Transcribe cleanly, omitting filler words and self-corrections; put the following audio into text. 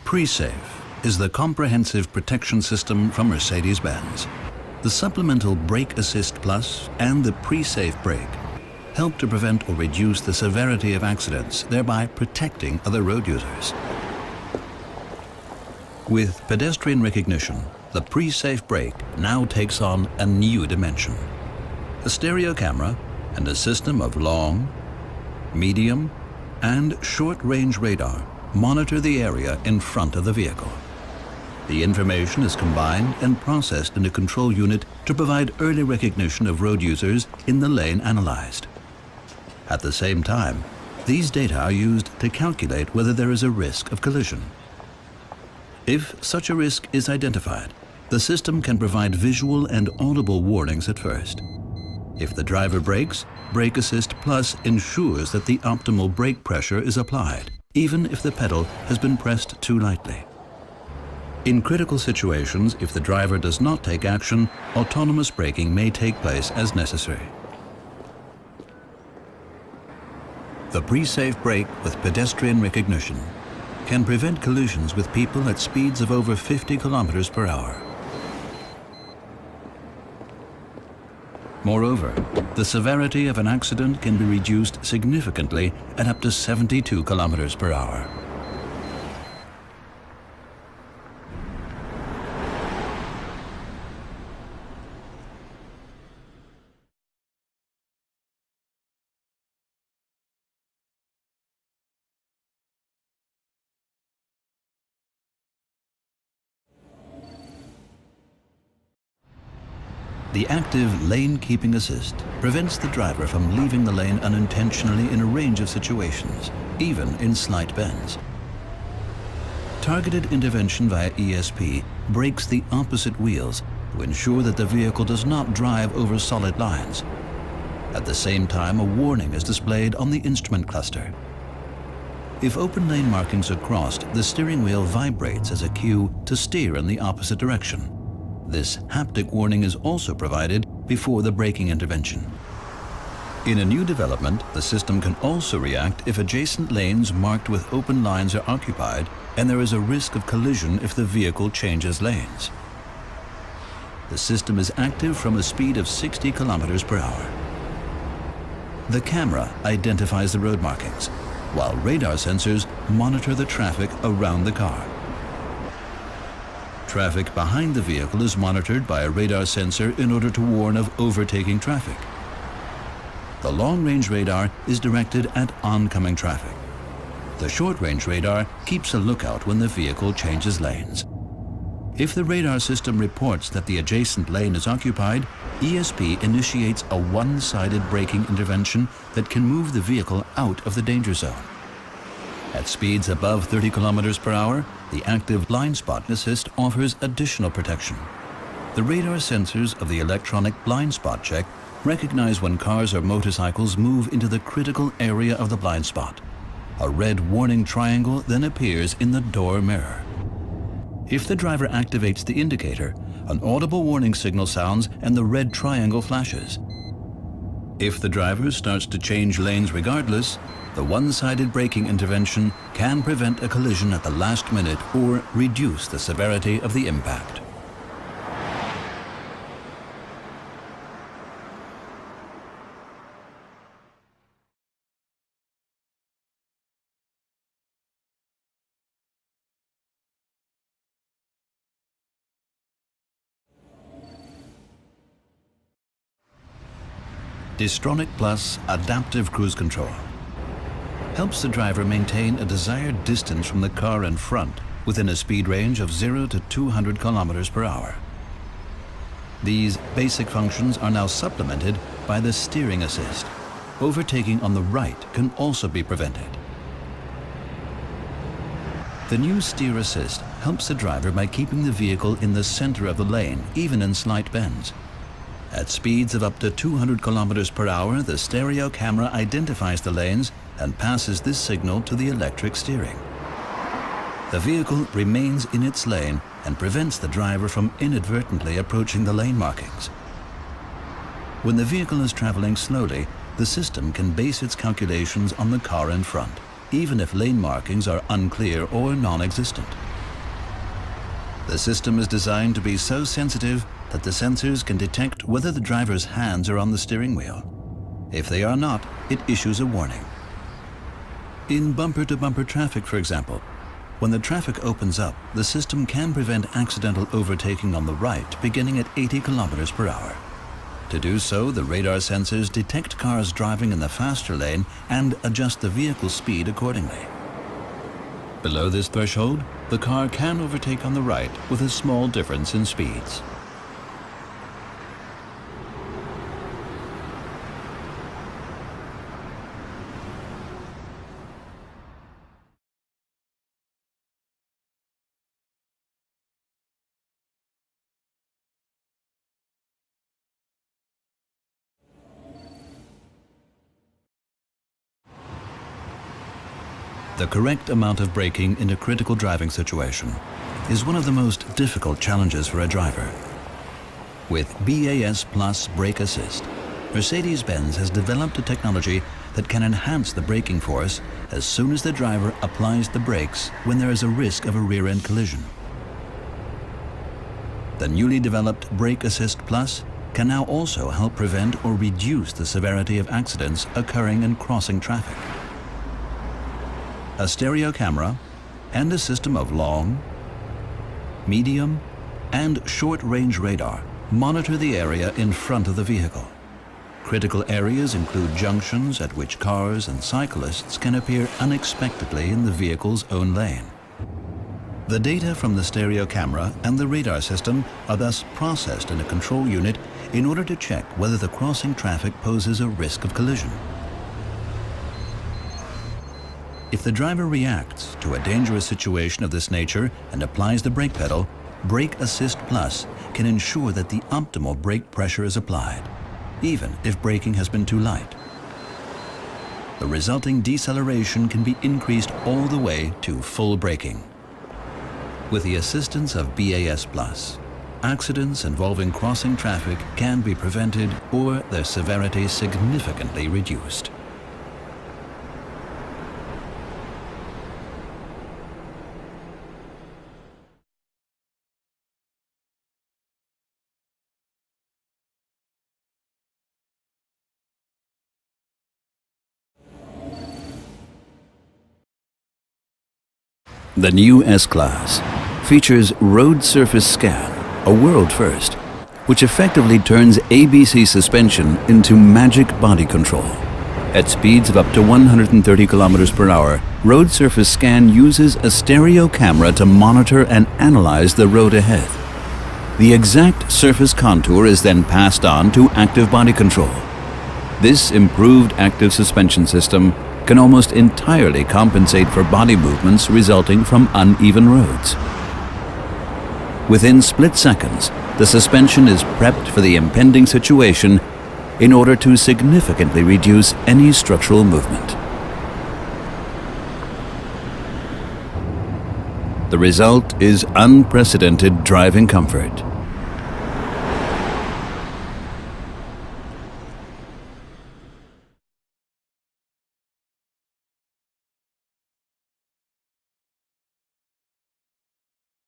Pre-Safe is the comprehensive protection system from Mercedes-Benz. The supplemental Brake Assist Plus and the Pre-Safe brake help to prevent or reduce the severity of accidents, thereby protecting other road users. With pedestrian recognition, the Pre-Safe brake now takes on a new dimension. A stereo camera and a system of long, medium, and short-range radar monitor the area in front of the vehicle. The information is combined and processed in a control unit to provide early recognition of road users in the lane analyzed. At the same time, these data are used to calculate whether there is a risk of collision. If such a risk is identified, the system can provide visual and audible warnings at first. If the driver brakes, Brake Assist Plus ensures that the optimal brake pressure is applied, even if the pedal has been pressed too lightly. In critical situations, if the driver does not take action, autonomous braking may take place as necessary. The Pre-Safe brake with pedestrian recognition can prevent collisions with people at speeds of over 50 kilometers per hour. Moreover, the severity of an accident can be reduced significantly at up to 72 kilometers per hour. The active lane keeping assist prevents the driver from leaving the lane unintentionally in a range of situations, even in slight bends. Targeted intervention via ESP brakes the opposite wheels to ensure that the vehicle does not drive over solid lines. At the same time, a warning is displayed on the instrument cluster. If open lane markings are crossed, the steering wheel vibrates as a cue to steer in the opposite direction. This haptic warning is also provided before the braking intervention. In a new development, the system can also react if adjacent lanes marked with open lines are occupied and there is a risk of collision if the vehicle changes lanes. The system is active from a speed of 60 kilometers per hour. The camera identifies the road markings, while radar sensors monitor the traffic around the car. Traffic behind the vehicle is monitored by a radar sensor in order to warn of overtaking traffic. The long-range radar is directed at oncoming traffic. The short-range radar keeps a lookout when the vehicle changes lanes. If the radar system reports that the adjacent lane is occupied, ESP initiates a one-sided braking intervention that can move the vehicle out of the danger zone. At speeds above 30 kilometers per hour, the active blind spot assist offers additional protection. The radar sensors of the electronic blind spot check recognize when cars or motorcycles move into the critical area of the blind spot. A red warning triangle then appears in the door mirror. If the driver activates the indicator, an audible warning signal sounds and the red triangle flashes. If the driver starts to change lanes regardless, the one-sided braking intervention can prevent a collision at the last minute or reduce the severity of the impact. Distronic Plus Adaptive Cruise Control helps the driver maintain a desired distance from the car in front within a speed range of 0 to 200 kilometers per hour. These basic functions are now supplemented by the steering assist. Overtaking on the right can also be prevented. The new steer assist helps the driver by keeping the vehicle in the center of the lane, even in slight bends. At speeds of up to 200 kilometers per hour, the stereo camera identifies the lanes and passes this signal to the electric steering. The vehicle remains in its lane and prevents the driver from inadvertently approaching the lane markings. When the vehicle is traveling slowly, the system can base its calculations on the car in front, even if lane markings are unclear or non-existent. The system is designed to be so sensitive that the sensors can detect whether the driver's hands are on the steering wheel. If they are not, it issues a warning. In bumper-to-bumper traffic, for example, when the traffic opens up, the system can prevent accidental overtaking on the right beginning at 80 kilometers per hour. To do so, the radar sensors detect cars driving in the faster lane and adjust the vehicle speed accordingly. Below this threshold, the car can overtake on the right with a small difference in speeds. The correct amount of braking in a critical driving situation is one of the most difficult challenges for a driver. With BAS Plus Brake Assist, Mercedes-Benz has developed a technology that can enhance the braking force as soon as the driver applies the brakes when there is a risk of a rear-end collision. The newly developed Brake Assist Plus can now also help prevent or reduce the severity of accidents occurring in crossing traffic. A stereo camera and a system of long, medium, and short-range radar monitor the area in front of the vehicle. Critical areas include junctions at which cars and cyclists can appear unexpectedly in the vehicle's own lane. The data from the stereo camera and the radar system are thus processed in a control unit in order to check whether the crossing traffic poses a risk of collision. If the driver reacts to a dangerous situation of this nature and applies the brake pedal, Brake Assist Plus can ensure that the optimal brake pressure is applied, even if braking has been too light. The resulting deceleration can be increased all the way to full braking. With the assistance of BAS Plus, accidents involving crossing traffic can be prevented or their severity significantly reduced. The new S-Class features Road Surface Scan, a world first, which effectively turns ABC suspension into magic body control. At speeds of up to 130 kilometers per hour, Road Surface Scan uses a stereo camera to monitor and analyze the road ahead. The exact surface contour is then passed on to active body control. This improved active suspension system can almost entirely compensate for body movements resulting from uneven roads. Within split seconds, the suspension is prepped for the impending situation in order to significantly reduce any structural movement. The result is unprecedented driving comfort.